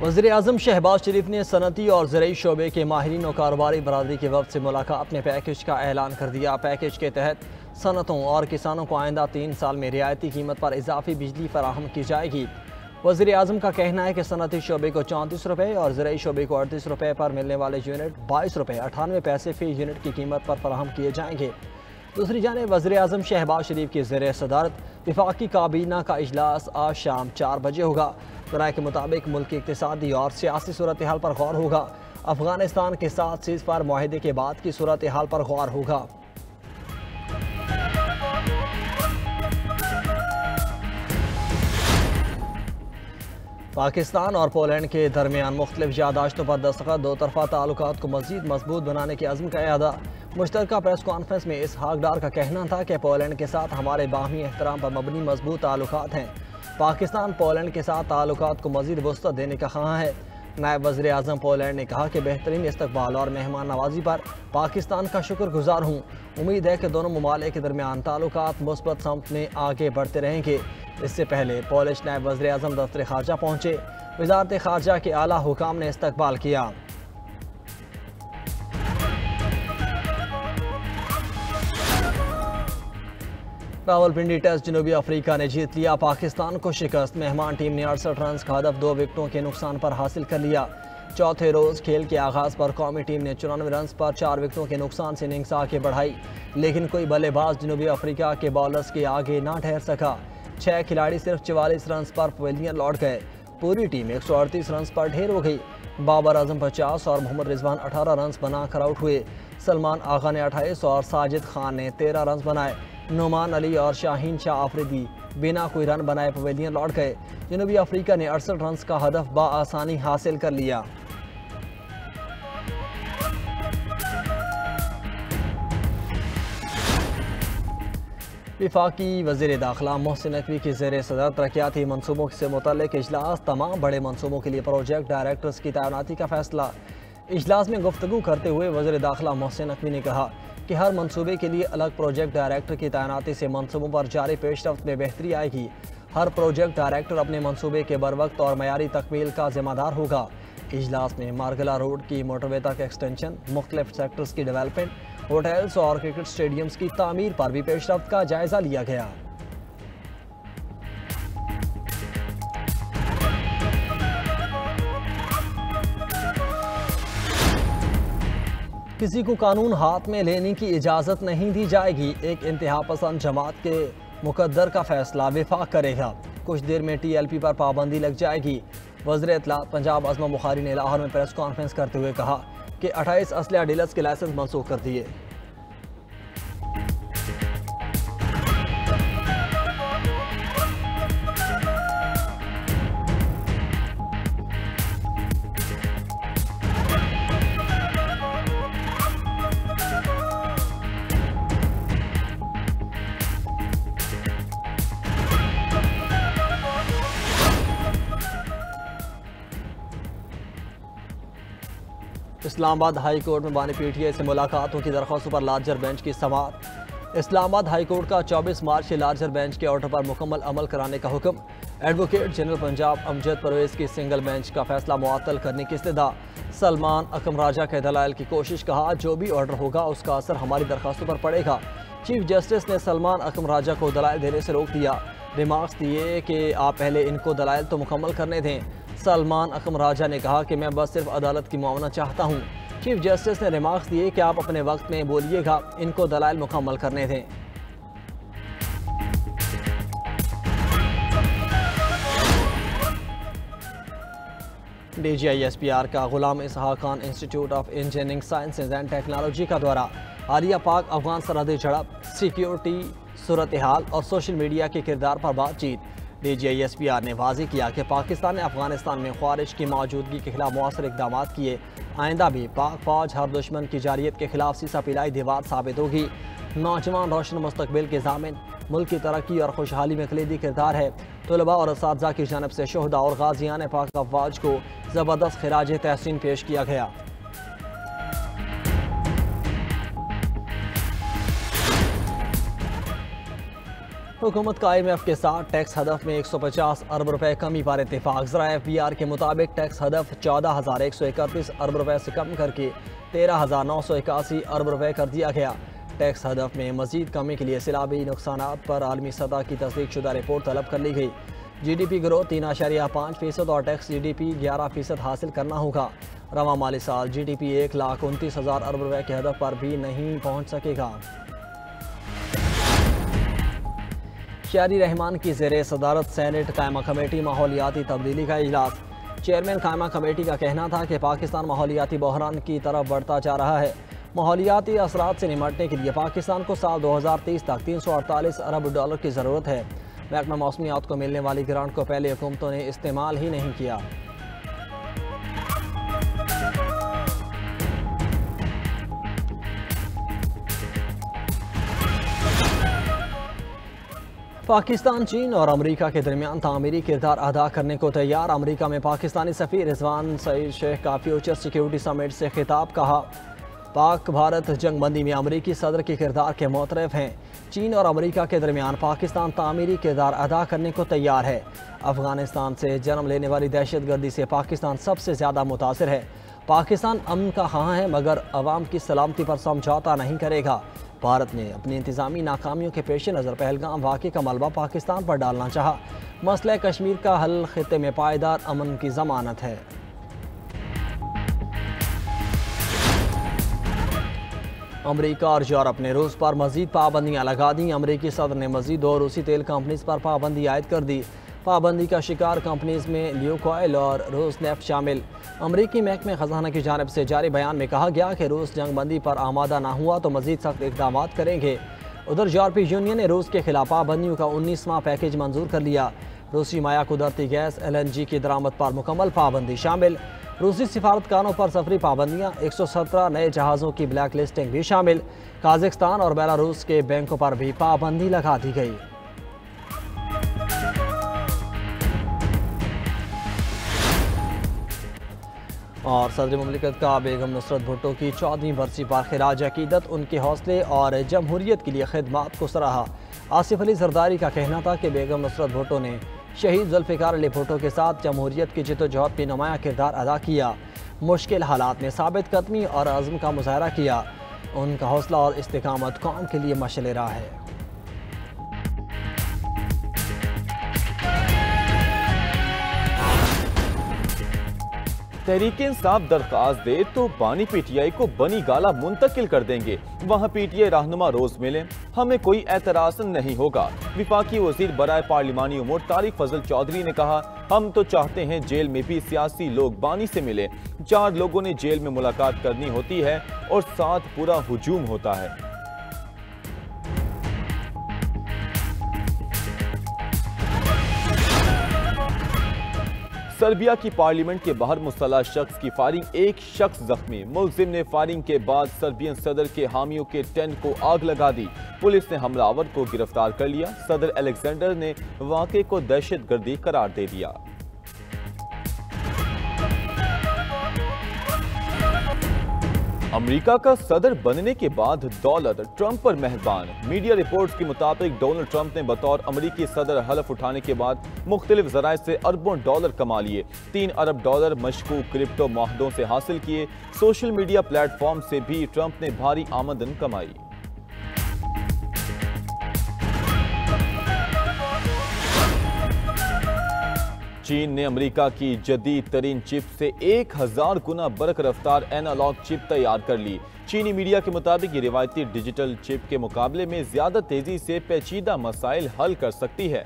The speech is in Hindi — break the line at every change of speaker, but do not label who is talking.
वज़ीर-ए-आज़म शहबाज शरीफ ने सनती और ज़राई शोबे के माहिरीन और कारोबारी बरादरी के वक्त से मुलाकात में पैकेज का ऐलान कर दिया। पैकेज के तहत सनतों और किसानों को आइंदा 3 साल में रियायती कीमत पर इजाफी बिजली फराहम की जाएगी। वज़ीर-ए-आज़म का कहना है कि सनती शोबे को 34 रुपये और ज़राई शोबे को 38 रुपये पर मिलने वाले यूनिट 22 रुपये 98 पैसे फ़ी यूनिट की कीमत पर फराहम किए जाएंगे। दूसरी जानिब वज़ीर-ए-आज़म शहबाज शरीफ की ज़ेर सदारत वफाकी काबीना का इजलास आज शाम 4 बजे होगा। राय के मुताबिक मुल्क की इक़्तिसादी और सियासी सूरत हाल पर गौर होगा। अफगानिस्तान के साथ सीज़फायर मुआहदे के बाद की सूरत हाल पर गौर होगा। पाकिस्तान और पोलैंड के दरमियान मुख्तलिफ यादाश्तों पर दस्तखत, दो तरफा ताल्लुकात को मज़ीद मजबूत बनाने के अज़्म का इरादा। मुश्तरका प्रेस कॉन्फ्रेंस में इसहाक डार का कहना था कि पोलैंड के साथ हमारे बाहमी एहतराम पर मबनी मजबूत ताल्लुकात हैं। पाकिस्तान पोलैंड के साथ ताल्लुकात को मज़ीद वुसअत देने का ख़्वाह है। नायब वज़ीर-ए-आज़म पोलैंड ने कहा कि बेहतरीन इस्तकबाल और मेहमान नवाजी पर पाकिस्तान का शुक्रगुजार हूँ। उम्मीद है कि दोनों ममालिक के दरमियान ताल्लुकात मुस्बत समत में आगे बढ़ते रहेंगे। इससे पहले पोलिश नायब वज़ीर-ए-आज़म दफ्तर ख़ारजा पहुँचे। वज़ारत ख़ारजा के आला हुकाम ने इस्तकबाल किया। रावलपिंडी टेस्ट जनूबी अफ्रीका ने जीत लिया, पाकिस्तान को शिकस्त। मेहमान टीम ने 68 रन का हदफ 2 विकेटों के नुकसान पर हासिल कर लिया। चौथे रोज़ खेल के आगाज़ पर कौमी टीम ने 94 रन पर 4 विकेटों के नुकसान से इनिंग्स आगे बढ़ाई, लेकिन कोई बल्लेबाज जनूबी अफ्रीका के बॉलर्स के आगे ना ठहर सका। 6 खिलाड़ी सिर्फ 44 रन पर पवेलियन लौट गए। पूरी टीम 138 रन पर ढेर हो गई। बाबर आजम 50 और मोहम्मद रिजवान 18 रन बनाकर आउट हुए। सलमान आगा ने 28 और साजिद खान ने 13 रन बनाए। नुमान अली और शाहीन शाह आफरीदी बिना कोई रन बनाए पवेलियन लौट गए। जनूबी अफ्रीका ने 68 रन का हदफ बआसानी हासिल कर लिया। वफाकी वज़ीर दाखिला मोहसिन नकवी की ज़ेर सदर तरक्याती मनसूबों से मुतल्लिक़ इजलास, तमाम बड़े मनसूबों के लिए प्रोजेक्ट डायरेक्टर्स की तैनाती का फैसला। इजलास में गुफ्तगू करते हुए वज़ीर दाखिला मोहसिन नकवी ने कहा कि हर मनसूबे के लिए अलग प्रोजेक्ट डायरेक्टर की तैनाती से मनसूबों पर जारी पेशरफ्त में बेहतरी आएगी। हर प्रोजेक्ट डायरेक्टर अपने मनसूबे के बरवक्त और मयारी तकमील का जिम्मेदार होगा। इजलास में मार्गला रोड की मोटरवे तक एक्सटेंशन, मुख्तलिफ सेक्टर्स की डेवलपमेंट, होटल्स और क्रिकेट स्टेडियम्स की तामीर पर भी पेशरफ्त का जायजा लिया गया। किसी को कानून हाथ में लेने की इजाज़त नहीं दी जाएगी, एक इंतहा पसंद जमात के मुकद्दर का फैसला विफाक करेगा। कुछ देर में TLP पर पाबंदी लग जाएगी। वज़ीर इत्तलात पंजाब अज़मा बुखारी ने लाहौर में प्रेस कॉन्फ्रेंस करते हुए कहा कि 28 असलहा डीलर्स के लाइसेंस मनसूख कर दिए। इस्लामाबाद हाई कोर्ट में बानी PTI से मुलाकातों की दरख्वास्तों पर लार्जर बेंच की समाअत। इस्लामाबाद हाई कोर्ट का 24 मार्च से लार्जर बेंच के ऑर्डर पर मुकम्मल अमल कराने का हुक्म। एडवोकेट जनरल पंजाब अमजद परवेज़ की सिंगल बेंच का फैसला मुअत्तल करने की इस्तदा। सलमान अकम राजा के दलाइल की कोशिश, कहा जो भी ऑर्डर होगा उसका असर हमारी दरख्वास्तों पर पड़ेगा। चीफ जस्टिस ने सलमान अकम राजा को दलाइल देने से रोक दिया। रिमार्क्स दिए कि आप पहले इनको दलाइल तो मुकम्मल करने दें। सलमान अकम राजा ने कहा कि मैं बस सिर्फ अदालत की मुआवना चाहता हूँ। चीफ जस्टिस ने रिमार्क्स दिए कि आप अपने वक्त में बोलिएगा, इनको दलाइल मुकम्मल करने दें। DGI SPR का Ghulam Ishaq Khan Institute of Engineering Sciences and Technology का दौरा। आलिया पाक अफगान सरहदी झड़प, सिक्योरिटी सूरत हाल और सोशल मीडिया के किरदार पर बातचीत। DGI SPR ने वाज़ेह किया कि पाकिस्तान ने अफगानिस्तान में ख्वारिज की मौजूदगी के खिलाफ मौसर इक़दाम किए। आइंदा भी पाक फौज हर दुश्मन की जारियत के खिलाफ सीसा पिलाई दीवार साबित होगी। नौजवान रोशन मुस्तकबिल के ज़ामिन, मुल्क की तरक्की और खुशहाली में कलीदी किरदार है। तलबा और असातिज़ा की जानिब से शोहदा और गाज़ियान पाक अफवाज को ज़बरदस्त खिराज तहसीन पेश किया गया। हुकूमत का IMF के साथ टैक्स हदफ में 150 अरब रुपए कमी पर इत्तेफाक। ज़रा FBR के मुताबिक टैक्स हदफ 14,131 अरब रुपए से कम करके 13,981 अरब रुपए कर दिया गया। टैक्स हदफ में मजीद कमी के लिए सिलाबी नुकसानात पर आलमी सतह की तस्दीकशुदा रिपोर्ट तलब कर ली गई। GDP ग्रोथ 3.5% और टैक्स GDP 11% हासिल करना होगा। रवा माली साल GDP 1,29,000 अरब रुपए के हदफ पर भी नहीं पहुँच सकेगा। शहरी रहमान की ज़ेरे सदारत सेनेट कायमा कमेटी माहौलियाती तब्दीली का इजलास। चेयरमैन कायमा कमेटी का कहना था कि पाकिस्तान माहौलियाती बहरान की तरफ बढ़ता जा रहा है। माहौलियाती असरात से निमटने के लिए पाकिस्तान को साल 2030 तक 348 अरब डॉलर की ज़रूरत है। महकमा मौसमियात को मिलने वाली ग्रांट को पहले हुकूमतों ने इस्तेमाल ही नहीं किया। पाकिस्तान, चीन और अमेरिका के दरमियान तामीरी किरदार अदा करने को तैयार। अमेरिका में पाकिस्तानी सफ़ीर रिजवान सईद शेख का फ्यूचर सिक्योरिटी समिट से खिताब। कहा, पाक भारत जंगबंदी में अमेरिकी सदर के किरदार के मोतरफ हैं। चीन और अमेरिका के दरमियान पाकिस्तान तामीरी किरदार अदा करने को तैयार है। अफगानिस्तान से जन्म लेने वाली दहशत गर्दी से पाकिस्तान सबसे ज़्यादा मुतासिर है। पाकिस्तान अमन का हाँ है मगर अवाम की सलामती पर समझौता नहीं करेगा। भारत ने अपनी इंतजामी नाकामियों के पेश नज़र पहलगाम वाक़े का मलबा पाकिस्तान पर डालना चाहा। मसला कश्मीर का हल खित्ते में पायदार अमन की ज़मानत है। अमेरिका और यूरोप ने रूस पर मजीद पाबंदियाँ लगा दी। अमेरिकी सदर ने मजीद 2 रूसी तेल कंपनीज पर पाबंदी आयद कर दी। पाबंदी का शिकार कंपनीज में ल्यूकोइल और रूस नेफ्ट शामिल। अमरीकी महकमे ख़जाना की जानिब से जारी बयान में कहा गया कि रूस जंगबंदी पर आमादा ना हुआ तो मजीद सख्त इक़दाम करेंगे। उधर यूरोपीय यूनियन ने रूस के खिलाफ पाबंदियों का 19वां पैकेज मंजूर कर लिया। रूसी माया कुदरती गैस LNG की दरामद पर मुकम्मल पाबंदी शामिल। रूसी सिफारतखानों पर सफरी पाबंदियाँ, 117 नए जहाज़ों की ब्लैक लिस्टिंग भी शामिल। काज़ाकिस्तान और बेलारूस के बैंकों पर भी पाबंदी लगा दी गई। और सदर मुमलिकत का बेगम नुसरत भुट्टो की 14वीं बरसी पर खिराज अकीदत उनके हौसले और जमहूरियत के लिए खिदमात को सराहा। आसिफ अली जरदारी का कहना था कि बेगम नुसरत भुट्टो ने शहीद जुल्फ़िकार अली भुट्टो के साथ जमहूरियत की जिद्दोजहद में नुमायाँ किरदार अदा किया। मुश्किल हालात में साबित कदमी और अज़्म का मुज़ाहरा किया। उनका हौसला और इस्तिकामत कौम के लिए मशअल राह है।
तहरीक-ए-इंसाफ दरख्वास्त दे तो बानी PTI को बनी गाला मुंतकिल कर देंगे। वहाँ PTI रहनुमा रोज मिले, हमें कोई एतराज नहीं होगा। विफाकी वजीर बराए पार्लिमानी उमूर तारिक फजल चौधरी ने कहा, हम तो चाहते हैं जेल में भी सियासी लोग बानी से मिले। 4 लोगों ने जेल में मुलाकात करनी होती है और साथ पूरा हुजूम होता है। सर्बिया की पार्लियामेंट के बाहर मुसल्लह शख्स की फायरिंग, 1 शख्स जख्मी। मुलजिम ने फायरिंग के बाद सर्बियन सदर के हामियों के टेंट को आग लगा दी। पुलिस ने हमलावर को गिरफ्तार कर लिया। सदर अलेक्जेंडर ने वाक़े को दहशतगर्दी करार दे दिया। अमेरिका का सदर बनने के बाद डॉलर ट्रंप पर मेहरबान। मीडिया रिपोर्ट्स के मुताबिक डोनाल्ड ट्रंप ने बतौर अमेरिकी सदर हलफ उठाने के बाद मुख्तलिफ ज़राए से अरबों डॉलर कमा लिए। 3 अरब डॉलर मशकूक क्रिप्टो माहदों से हासिल किए। सोशल मीडिया प्लेटफॉर्म से भी ट्रंप ने भारी आमदन कमाई। चीन ने अमेरिका की जदीद तरीन चिप से 1000 गुना बरक रफ्तार एनालॉग चिप तैयार कर ली। चीनी मीडिया के मुताबिक ये रिवायती डिजिटल चिप के मुकाबले में ज्यादा तेजी से पेचीदा मसाइल हल कर सकती है।